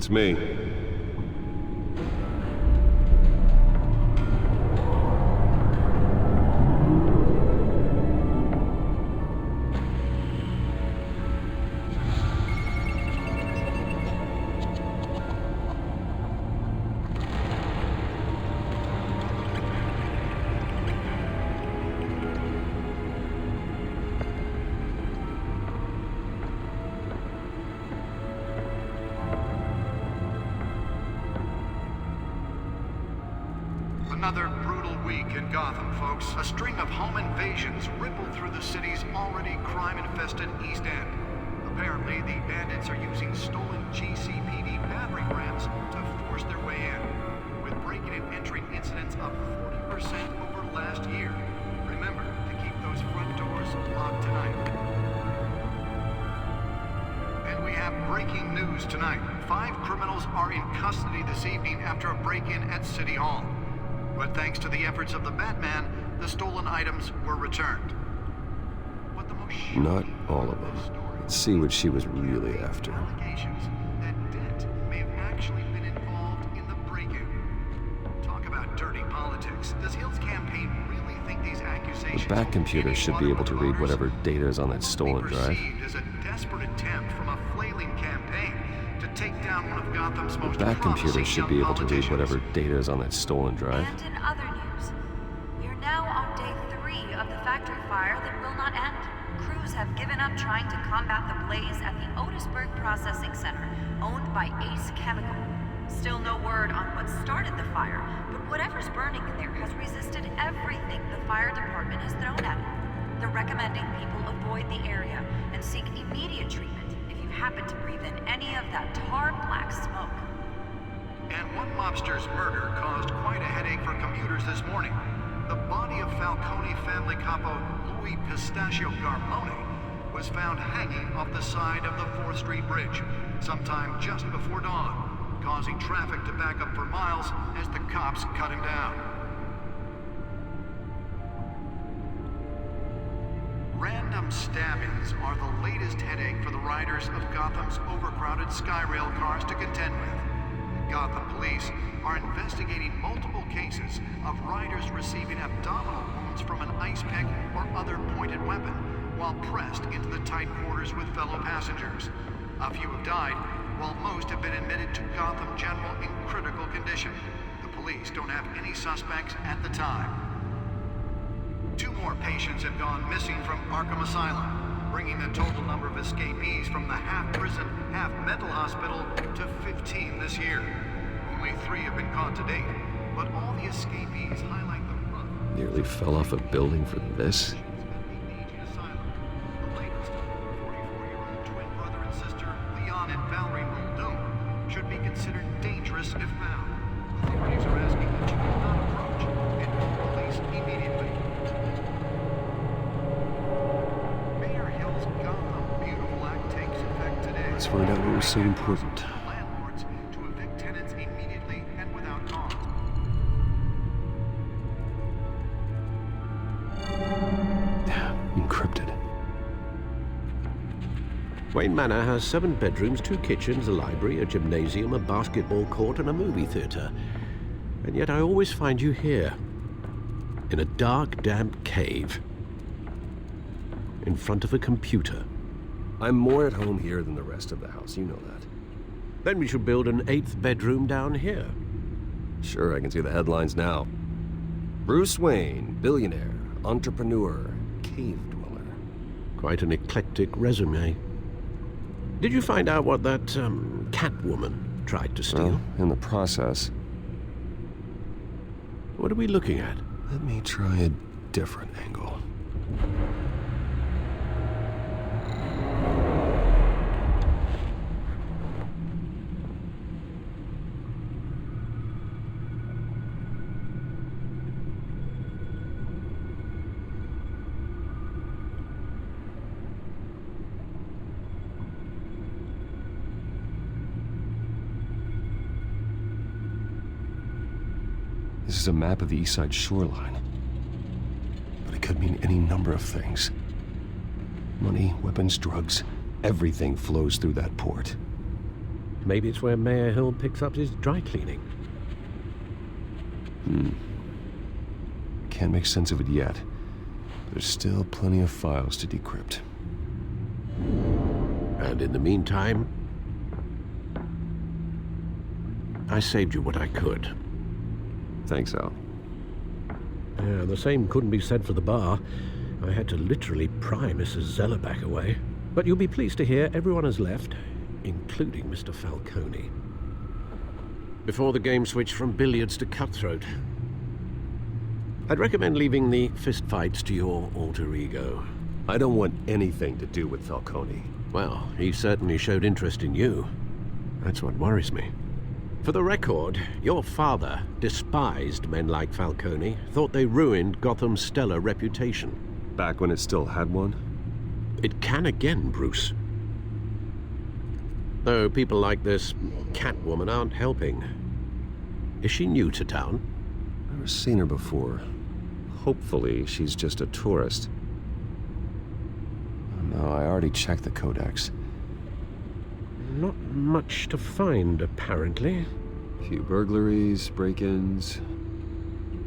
It's me. Another brutal week in Gotham, folks. A string of home invasions rippled through the city's already crime-infested East End. Apparently, the bandits are using stolen GCPD battering rams to force their way in, with breaking and entering incidents up 40% over last year. Remember to keep those front doors locked tonight. And we have breaking news tonight. 5 criminals are in custody this evening after a break-in at City Hall. But thanks to the efforts of the Batman, the stolen items were returned. But the most Not all of them. Let's see what she was really after. Allegations that Dent may have actually been involved in the break-in. Talk about dirty politics. Does Hill's campaign really think these accusations... The Bat computer should be able to read whatever data is on that stolen drive. ...as a desperate attempt from a flailing campaign to take down one of Gotham's most The Bat computer promising should young be able to read politicians. whatever data is on that stolen drive. And in other news, we are now on day 3 of the factory fire that will not end. Crews have given up trying to combat the blaze at the Otisburg Processing Center, owned by Ace Chemical. Still no word on what started the fire, but whatever's burning in there has resisted everything the fire department has thrown at it. They're recommending people avoid the area and seek immediate treatment if you happen to breathe in any of that tar black smoke. And one mobster's murder caused quite a headache for commuters this morning. The body of Falcone family capo Louis Pistachio Garmone was found hanging off the side of the 4th Street Bridge sometime just before dawn, causing traffic to back up for miles as the cops cut him down. Random stabbings are the latest headache for the riders of Gotham's overcrowded Skyrail cars to contend with. Gotham police are investigating multiple cases of riders receiving abdominal wounds from an ice pick or other pointed weapon while pressed into the tight quarters with fellow passengers. A few have died, while most have been admitted to Gotham General in critical condition. The police don't have any suspects at the time. 2 more patients have gone missing from Arkham Asylum, bringing the total number of escapees from the half-prison, half-mental hospital to 15 this year. Only 3 have been caught to date, but all the escapees highlight the rough... Nearly fell off a building for this. The latest, 44-year-old twin brother and sister, Leon and Valerie Muldoon, should be considered dangerous if found. Authorities are asking that you do not approach and call police immediately. Mayor Hill's Gotham Beautiful Act takes effect today. Let's find out what was so important. Landlords to evict tenants immediately and without cause. Encrypted. Wayne Manor has 7 bedrooms, 2 kitchens, a library, a gymnasium, a basketball court, and a movie theater. And yet I always find you here, in a dark, damp cave, in front of a computer. I'm more at home here than the rest of the house, you know that. Then we should build an 8th bedroom down here. Sure, I can see the headlines now. Bruce Wayne, billionaire, entrepreneur, cave dweller. Quite an eclectic resume. Did you find out what that, Catwoman tried to steal? Well, in the process. What are we looking at? Let me try a different angle. This is a map of the East Side shoreline. But it could mean any number of things. Money, weapons, drugs, everything flows through that port. Maybe it's where Mayor Hill picks up his dry cleaning. Can't make sense of it yet. There's still plenty of files to decrypt. And in the meantime, I saved you what I could. Thanks, Al. Yeah, the same couldn't be said for the bar. I had to literally pry Mrs. Zellerback away. But you'll be pleased to hear everyone has left, including Mr. Falcone. Before the game switched from billiards to cutthroat. I'd recommend leaving the fistfights to your alter ego. I don't want anything to do with Falcone. Well, he certainly showed interest in you. That's what worries me. For the record, your father despised men like Falcone, thought they ruined Gotham's stellar reputation. Back when it still had one? It can again, Bruce. Though people like this Catwoman aren't helping. Is she new to town? Never seen her before. Hopefully, she's just a tourist. No, I already checked the codex. Not much to find, apparently. Few burglaries, break-ins.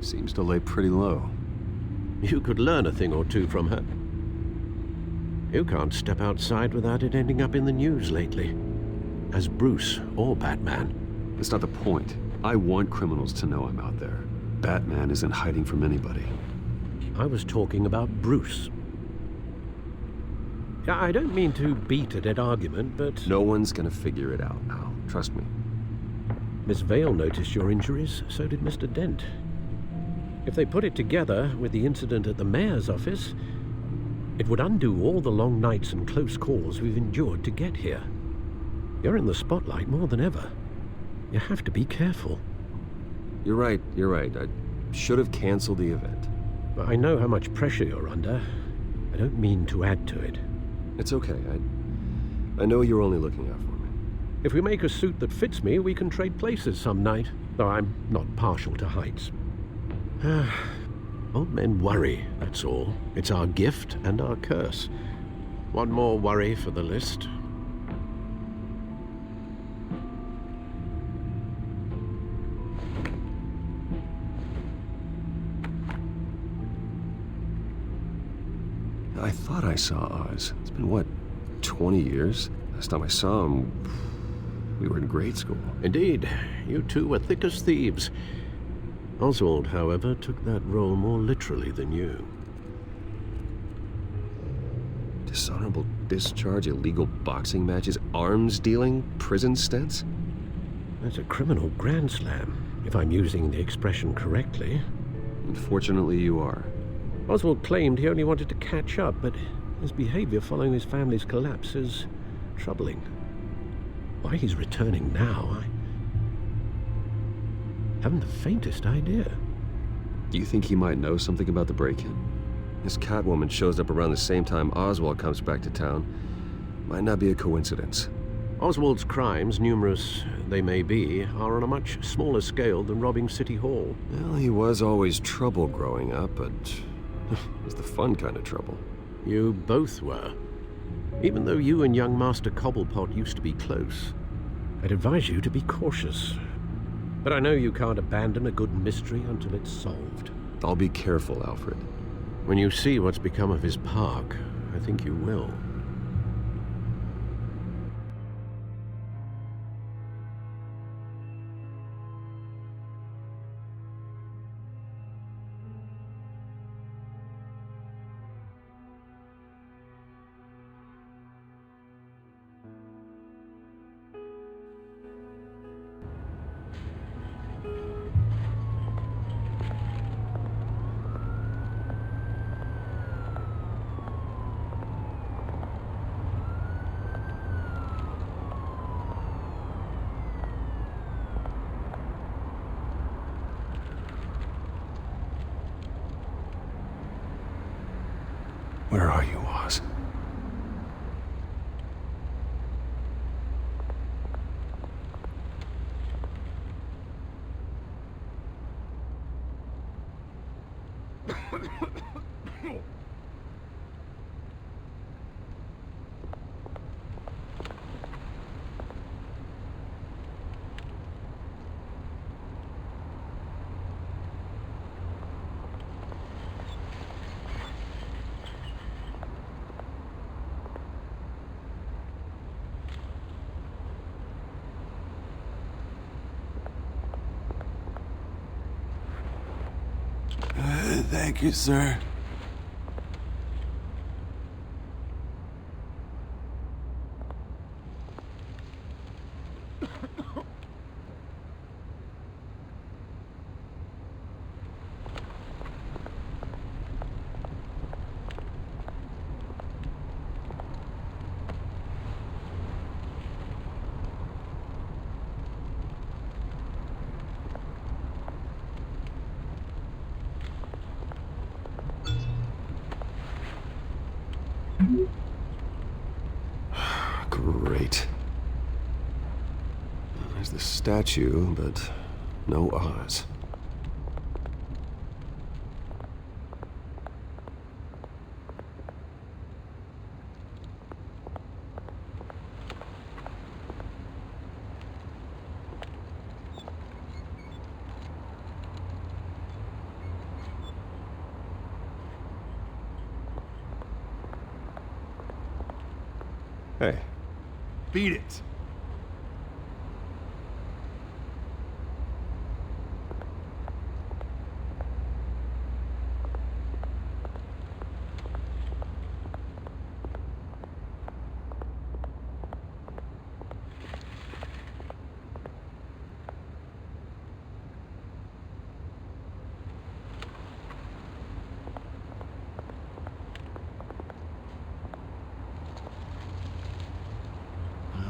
Seems to lay pretty low. You could learn a thing or two from her. You can't step outside without it ending up in the news lately. As Bruce or Batman. That's not the point. I want criminals to know I'm out there. Batman isn't hiding from anybody. I was talking about Bruce. I don't mean to beat a dead argument, but... No one's gonna figure it out now. Trust me. Miss Vale noticed your injuries, so did Mr. Dent. If they put it together with the incident at the mayor's office, it would undo all the long nights and close calls we've endured to get here. You're in the spotlight more than ever. You have to be careful. You're right. I should have canceled the event. I know how much pressure you're under. I don't mean to add to it. It's okay. I know you're only looking out for me. If we make a suit that fits me, we can trade places some night, though I'm not partial to heights. Old men worry, that's all. It's our gift and our curse. One more worry for the list. I thought I saw Oz. It's been, what, 20 years? Last time I saw him, we were in grade school. Indeed. You two were thick as thieves. Oswald, however, took that role more literally than you. Dishonorable discharge, illegal boxing matches, arms dealing, prison stints? That's a criminal grand slam, if I'm using the expression correctly. Unfortunately, you are. Oswald claimed he only wanted to catch up, but his behavior following his family's collapse is troubling. Why he's returning now, I haven't the faintest idea. Do you think he might know something about the break-in? This Catwoman shows up around the same time Oswald comes back to town. Might not be a coincidence. Oswald's crimes, numerous they may be, are on a much smaller scale than robbing City Hall. Well, he was always trouble growing up, but it was the fun kind of trouble. You both were. Even though you and young Master Cobblepot used to be close, I'd advise you to be cautious. But I know you can't abandon a good mystery until it's solved. I'll be careful, Alfred. When you see what's become of his park, I think you will. Where are you, Oz? Thank you, sir. Great. There's the statue, but no Oz. Hey. Beat it.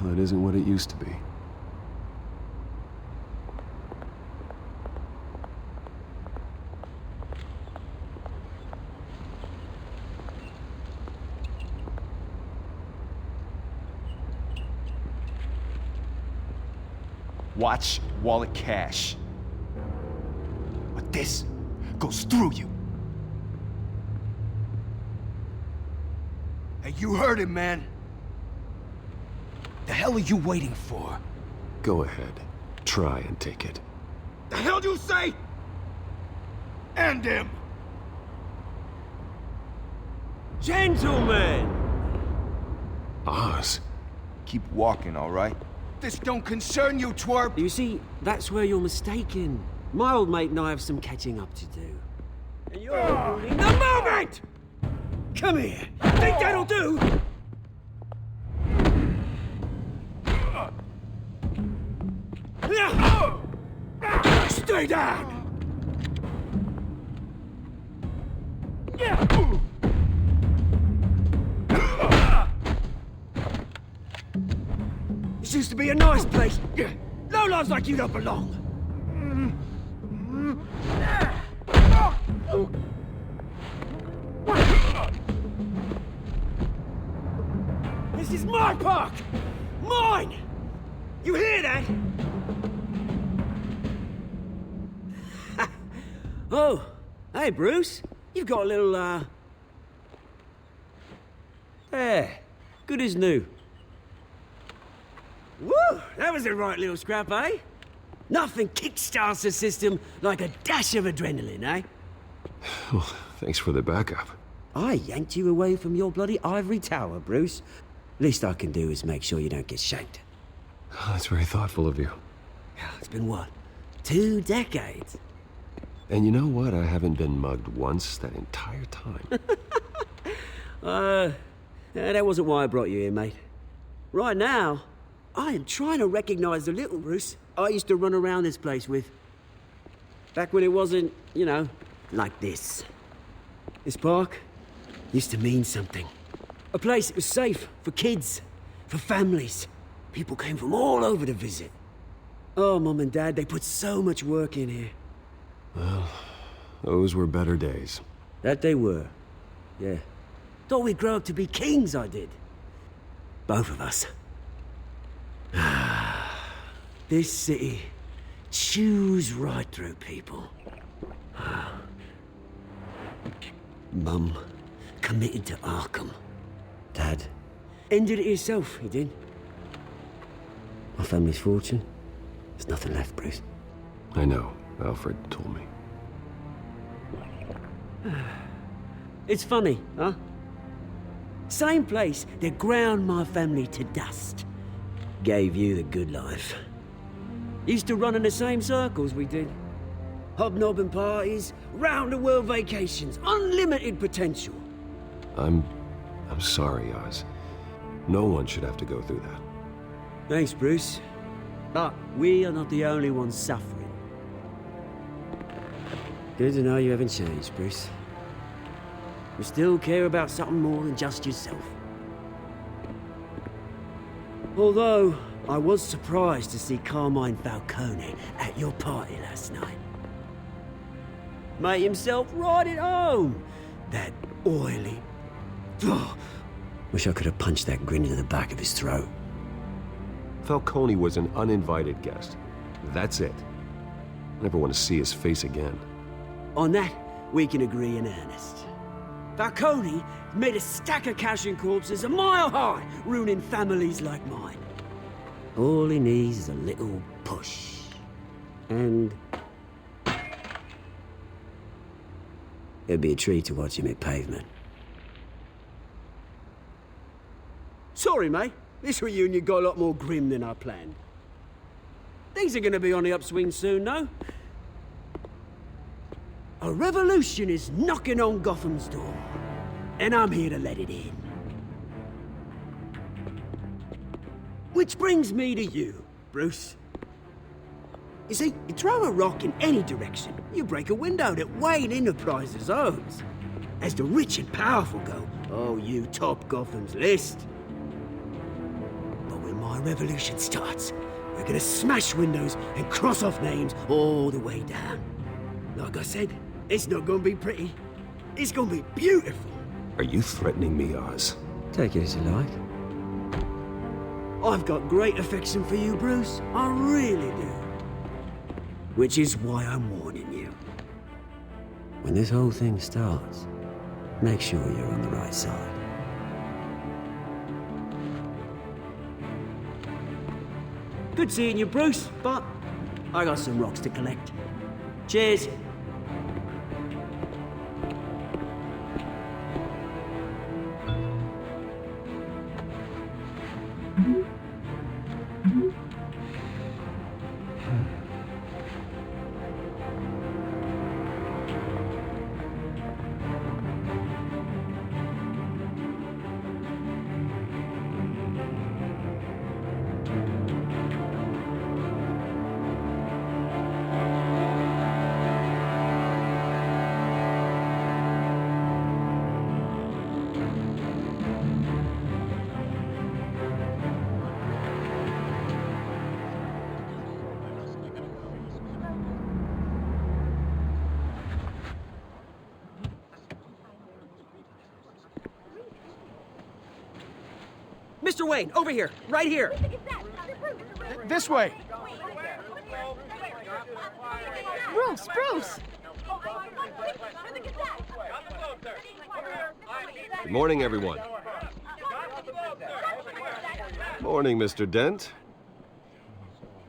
Well, it isn't what it used to be. Watch wallet cash. But this goes through you. Hey, you heard it, man. The hell are you waiting for? Go ahead. Try and take it. The hell do you say? End him! Gentlemen! Oz. Keep walking, all right? This don't concern you, twerp! You see, that's where you're mistaken. My old mate and I have some catching up to do. And you're ruining the moment! Come here. Think that'll do? Stay down! This used to be a nice place. Lowlifes like you don't belong. This is my park! Mine! You hear that? Oh, hey, Bruce. You've got a little, There. Good as new. Woo! That was a right little scrap, eh? Nothing kickstarts the system like a dash of adrenaline, eh? Well, thanks for the backup. I yanked you away from your bloody ivory tower, Bruce. Least I can do is make sure you don't get shanked. Oh, that's very thoughtful of you. It's been what? 2 decades? And you know what? I haven't been mugged once that entire time. That wasn't why I brought you here, mate. Right now, I am trying to recognize the little Bruce I used to run around this place with. Back when it wasn't, you know, like this. This park used to mean something. A place that was safe for kids, for families. People came from all over to visit. Oh, Mum and Dad, they put so much work in here. Well, those were better days. That they were, yeah. Thought we'd grow up to be kings, I did. Both of us. This city chews right through people. Mum committed to Arkham. Dad ended it himself, he did. My family's fortune, there's nothing left, Bruce. I know. Alfred told me. It's funny, huh? Same place that ground my family to dust. Gave you the good life. Used to run in the same circles we did. Hobnobbing parties, round-the-world vacations, unlimited potential. I'm sorry, Oz. No one should have to go through that. Thanks, Bruce. But we are not the only ones suffering. Good to know you haven't changed, Bruce. You still care about something more than just yourself. Although, I was surprised to see Carmine Falcone at your party last night. Made himself right at home. That oily... Oh, wish I could have punched that grin into the back of his throat. Falcone was an uninvited guest. That's it. Never want to see his face again. On that, we can agree in earnest. Falcone made a stack of cash and corpses a mile high, ruining families like mine. All he needs is a little push. And... it'd be a treat to watch him hit pavement. Sorry, mate. This reunion got a lot more grim than I planned. Things are gonna be on the upswing soon, though. A revolution is knocking on Gotham's door, and I'm here to let it in. Which brings me to you, Bruce. You see, you throw a rock in any direction, you break a window that Wayne Enterprises owns. As the rich and powerful go, oh, you top Gotham's list. But when my revolution starts, we're gonna smash windows and cross off names all the way down. Like I said, it's not gonna be pretty. It's gonna be beautiful. Are you threatening me, Oz? Take it as you like. I've got great affection for you, Bruce. I really do. Which is why I'm warning you. When this whole thing starts, make sure you're on the right side. Good seeing you, Bruce, but I got some rocks to collect. Cheers. Mr. Wayne, over here, right here. This way. Bruce! Good morning, everyone. Morning, Mr. Dent.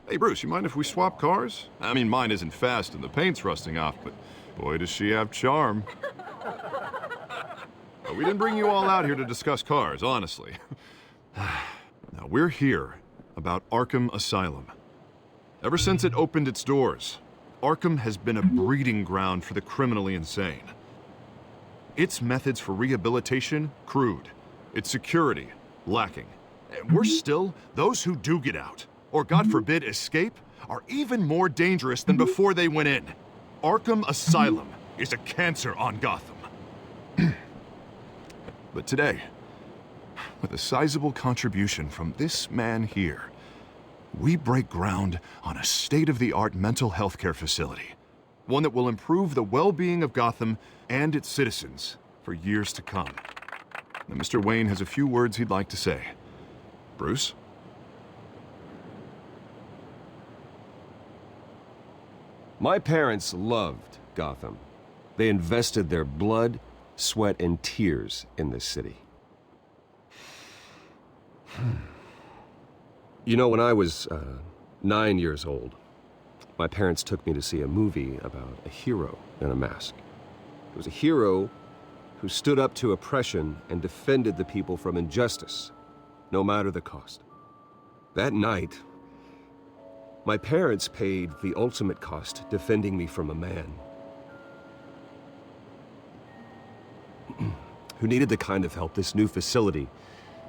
Hey, Bruce, you mind if we swap cars? I mean, mine isn't fast and the paint's rusting off, but boy, does she have charm. We didn't bring you all out here to discuss cars, honestly. Now, we're here about Arkham Asylum. Ever since it opened its doors, Arkham has been a breeding ground for the criminally insane. Its methods for rehabilitation, crude. Its security, lacking. And worse still, those who do get out, or God forbid escape, are even more dangerous than before they went in. Arkham Asylum is a cancer on Gotham. But today, with a sizable contribution from this man here, we break ground on a state-of-the-art mental health care facility. One that will improve the well-being of Gotham and its citizens for years to come. Now, Mr. Wayne has a few words he'd like to say. Bruce? My parents loved Gotham. They invested their blood, sweat, and tears in this city. You know, when I was 9 years old, my parents took me to see a movie about a hero in a mask. It was a hero who stood up to oppression and defended the people from injustice, no matter the cost. That night, My parents paid the ultimate cost defending me from a man who needed the kind of help this new facility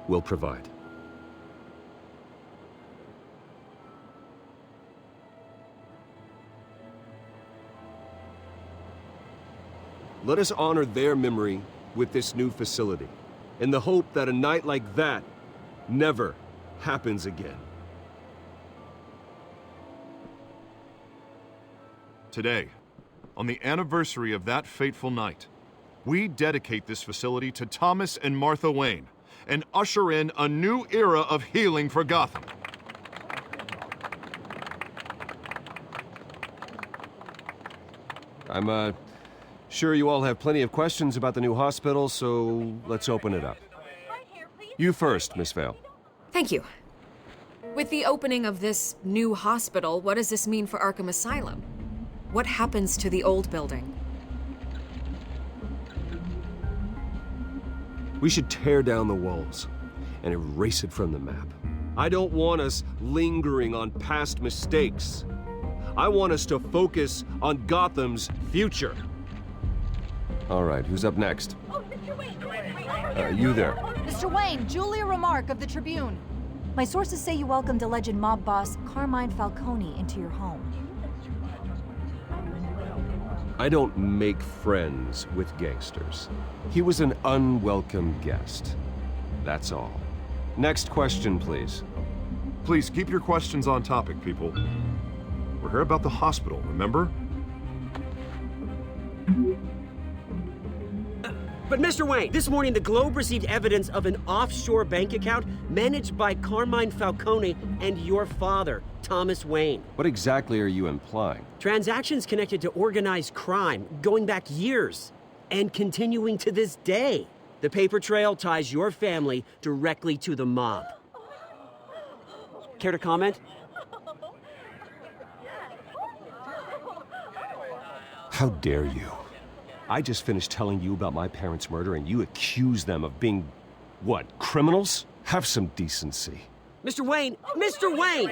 will provide. Let us honor their memory with this new facility, in the hope that a night like that never happens again. Today, on the anniversary of that fateful night, we dedicate this facility to Thomas and Martha Wayne and usher in a new era of healing for Gotham. I'm sure you all have plenty of questions about the new hospital, so let's open it up. You first, Miss Vale. Thank you. With the opening of this new hospital, what does this mean for Arkham Asylum? What happens to the old building? We should tear down the walls and erase it from the map. I don't want us lingering on past mistakes. I want us to focus on Gotham's future. All right, who's up next? Oh, Mr. Wayne! You there. Mr. Wayne, Julia Remark of the Tribune. My sources say you welcomed alleged mob boss Carmine Falcone into your home. I don't make friends with gangsters. He was an unwelcome guest. That's all. Next question, please. Please keep your questions on topic, people. We're here about the hospital, remember? But Mr. Wayne, this morning the Globe received evidence of an offshore bank account managed by Carmine Falcone and your father, Thomas Wayne. What exactly are you implying? Transactions connected to organized crime going back years and continuing to this day. The paper trail ties your family directly to the mob. Care to comment? How dare you? I just finished telling you about my parents' murder and you accuse them of being, what, criminals? Have some decency. Mr. Wayne,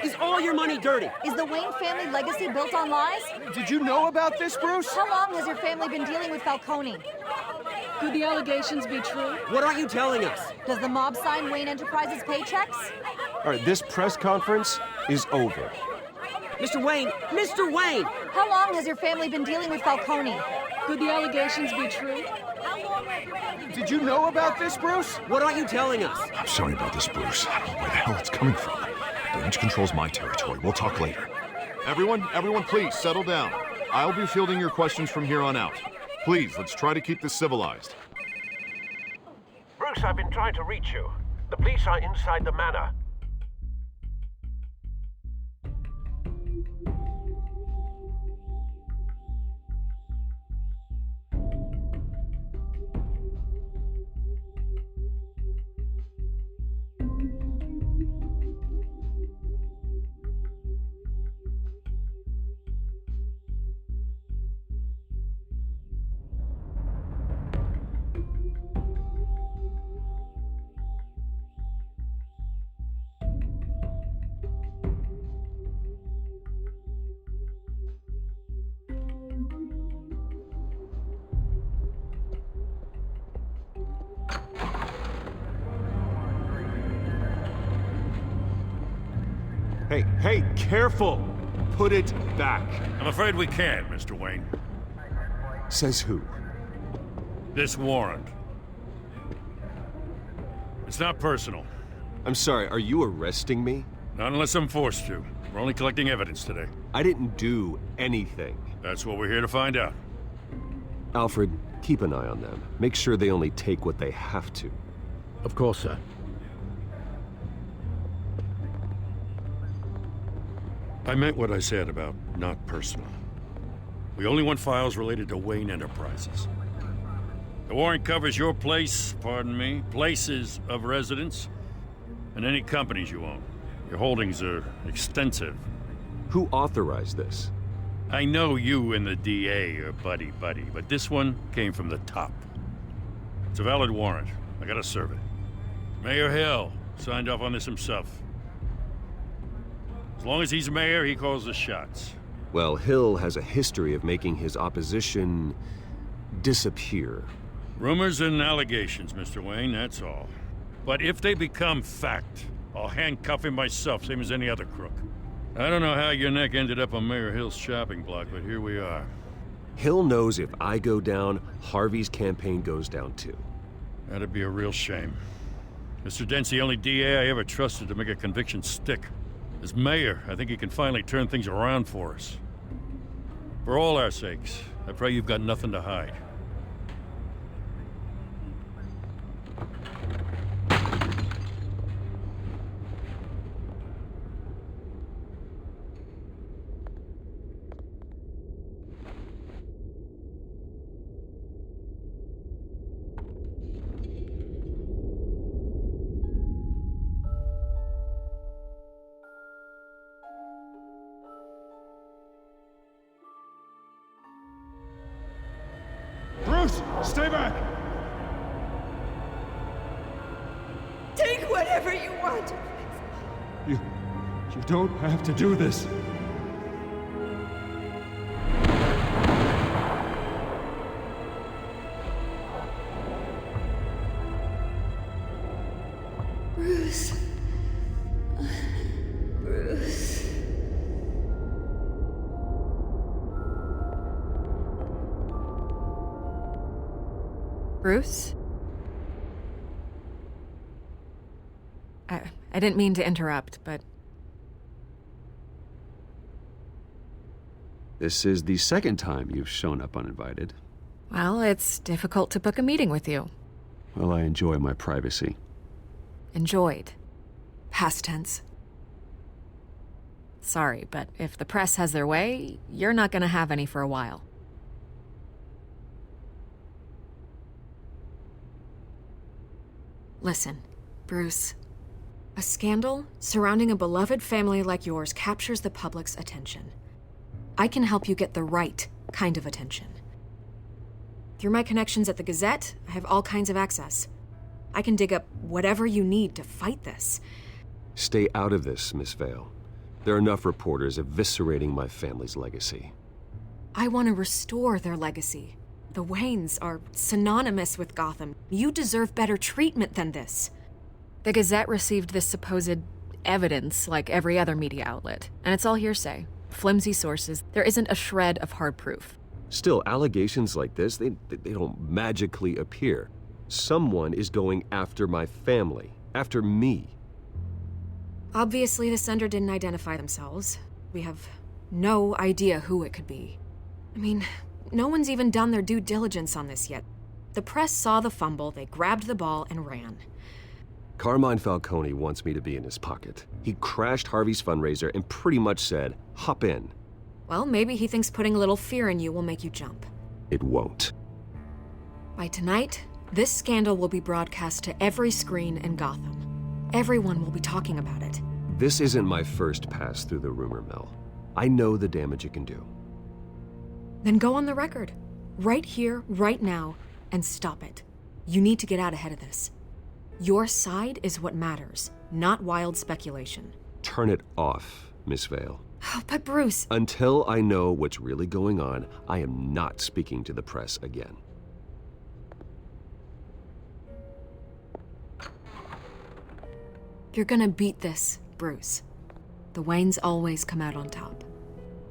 is all your money dirty? Is the Wayne family legacy built on lies? Did you know about this, Bruce? How long has your family been dealing with Falcone? Could the allegations be true? What aren't you telling us? Does the mob sign Wayne Enterprises paychecks? All right, this press conference is over. Mr. Wayne! How long has your family been dealing with Falcone? Could the allegations be true? Did you know about this, Bruce? What aren't you telling us? I'm sorry about this, Bruce. I don't know where the hell it's coming from. Damage control's my territory. We'll talk later. Everyone, please settle down. I'll be fielding your questions from here on out. Please, let's try to keep this civilized. Bruce, I've been trying to reach you. The police are inside the manor. Hey, careful! Put it back. I'm afraid we can't, Mr. Wayne. Says who? This warrant. It's not personal. I'm sorry, are you arresting me? Not unless I'm forced to. We're only collecting evidence today. I didn't do anything. That's what we're here to find out. Alfred, keep an eye on them. Make sure they only take what they have to. Of course, sir. I meant what I said about not personal. We only want files related to Wayne Enterprises. The warrant covers your place, pardon me, places of residence, and any companies you own. Your holdings are extensive. Who authorized this? I know you and the DA are buddy-buddy, but this one came from the top. It's a valid warrant. I gotta serve it. Mayor Hill signed off on this himself. As long as he's mayor, he calls the shots. Well, Hill has a history of making his opposition disappear. Rumors and allegations, Mr. Wayne, that's all. But if they become fact, I'll handcuff him myself, same as any other crook. I don't know how your neck ended up on Mayor Hill's shopping block, but here we are. Hill knows if I go down, Harvey's campaign goes down too. That'd be a real shame. Mr. Dent's the only DA I ever trusted to make a conviction stick. As mayor, I think he can finally turn things around for us. For all our sakes, I pray you've got nothing to hide. Bruce, stay back! Take whatever you want. You don't have to do this. Bruce. Bruce. Bruce? I didn't mean to interrupt, but... This is the second time you've shown up uninvited. Well, it's difficult to book a meeting with you. Well, I enjoy my privacy. Enjoyed. Past tense. Sorry, but if the press has their way, you're not gonna have any for a while. Listen, Bruce. A scandal surrounding a beloved family like yours captures the public's attention. I can help you get the right kind of attention. Through my connections at the Gazette, I have all kinds of access. I can dig up whatever you need to fight this. Stay out of this, Miss Vale. There are enough reporters eviscerating my family's legacy. I want to restore their legacy. The Waynes are synonymous with Gotham. You deserve better treatment than this. The Gazette received this supposed evidence like every other media outlet, and it's all hearsay. Flimsy sources. There isn't a shred of hard proof. Still, allegations like this, they don't magically appear. Someone is going after my family, after me. Obviously, the sender didn't identify themselves. We have no idea who it could be. I mean, no one's even done their due diligence on this yet. The press saw the fumble, they grabbed the ball and ran. Carmine Falcone wants me to be in his pocket. He crashed Harvey's fundraiser and pretty much said, hop in. Well, maybe he thinks putting a little fear in you will make you jump. It won't. By tonight, this scandal will be broadcast to every screen in Gotham. Everyone will be talking about it. This isn't my first pass through the rumor mill. I know the damage it can do. Then go on the record. Right here, right now, and stop it. You need to get out ahead of this. Your side is what matters, not wild speculation. Turn it off, Miss Vale. Oh, but Bruce... Until I know what's really going on, I am not speaking to the press again. You're gonna beat this, Bruce. The Waynes always come out on top.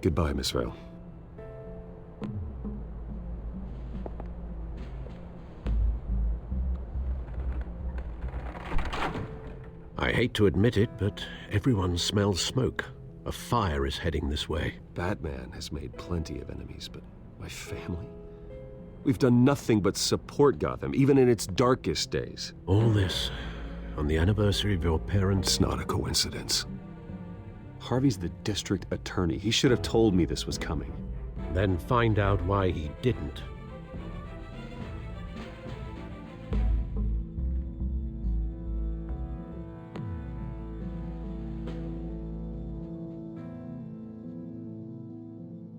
Goodbye, Miss Vale. I hate to admit it, but everyone smells smoke. A fire is heading this way. Batman has made plenty of enemies, but my family? We've done nothing but support Gotham, even in its darkest days. All this on the anniversary of your parents'... It's not a coincidence. Harvey's the district attorney. He should have told me this was coming. Then find out why he didn't.